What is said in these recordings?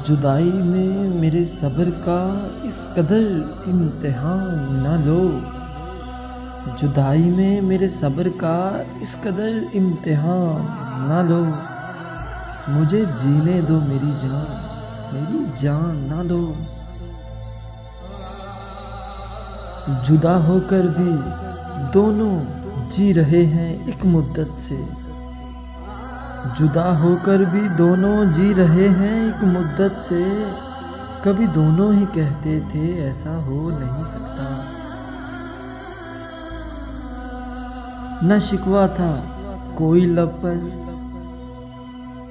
जुदाई में मेरे सब्र का इस कदर इम्तिहान न लो। जुदाई में मेरे सब्र का इस कदर इम्तिहान न लो। मुझे जीने दो मेरी जान ना लो। जुदा होकर भी दोनों जी रहे हैं एक मुद्दत से। जुदा होकर भी दोनों जी रहे हैं एक मुद्दत से। कभी दोनों ही कहते थे ऐसा हो नहीं सकता। न शिकवा था कोई लब पर,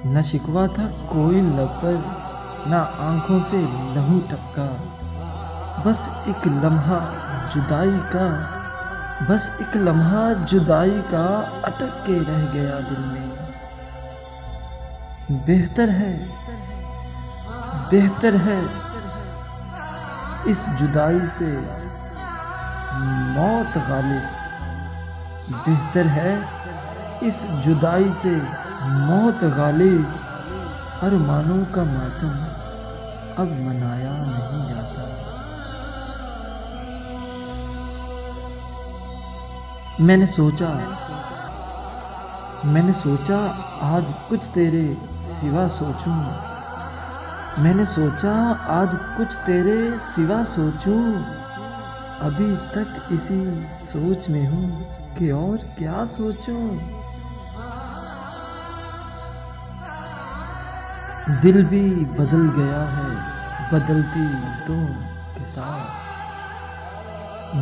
न शिकवा था कोई लब पर, न आंखों से लहू टपका। बस एक लम्हा जुदाई का, बस एक लम्हा जुदाई का अटक के रह गया दिल में। बेहतर है इस जुदाई से मौत गालिब। बेहतर है इस जुदाई से मौत गालिब। अरमानों का मातम अब मनाया नहीं जाता। मैंने सोचा आज कुछ तेरे सिवा सोचूं। मैंने सोचा आज कुछ तेरे सिवा सोचूं। अभी तक इसी सोच में हूँ कि और क्या सोचूं। दिल भी बदल गया है बदलती ऋतुओं के साथ।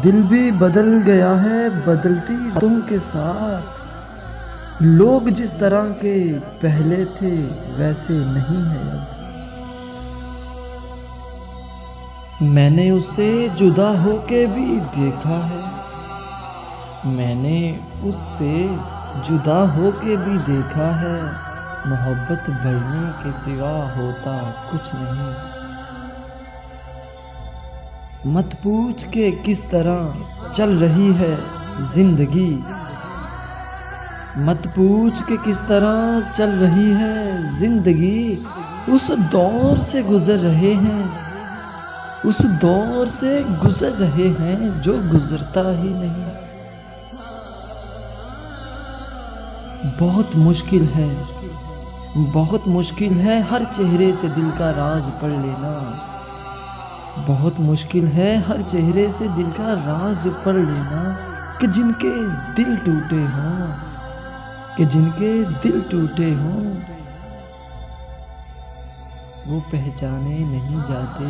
दिल भी बदल गया है बदलती ऋतुओं के साथ। लोग जिस तरह के पहले थे वैसे नहीं है अब। मैंने उससे जुदा होके भी देखा है। मैंने उससे जुदा होके भी देखा है। मोहब्बत बढ़ने के सिवा होता कुछ नहीं। मत पूछ के किस तरह चल रही है जिंदगी। मत पूछ के किस तरह चल रही है जिंदगी। उस दौर से गुजर रहे हैं, उस दौर से गुजर रहे हैं जो गुजरता ही नहीं। बहुत मुश्किल है हर चेहरे से दिल का राज पढ़ लेना। बहुत मुश्किल है हर चेहरे से दिल का राज पढ़ लेना। कि जिनके दिल टूटे हों, कि जिनके दिल टूटे हों, वो पहचाने नहीं जाते।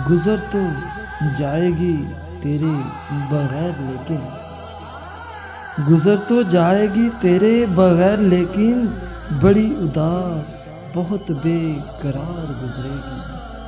गुजर तो जाएगी तेरे बगैर लेकिन, गुजर तो जाएगी तेरे बगैर लेकिन, बड़ी उदास बहुत बेकरार गुजरेगी।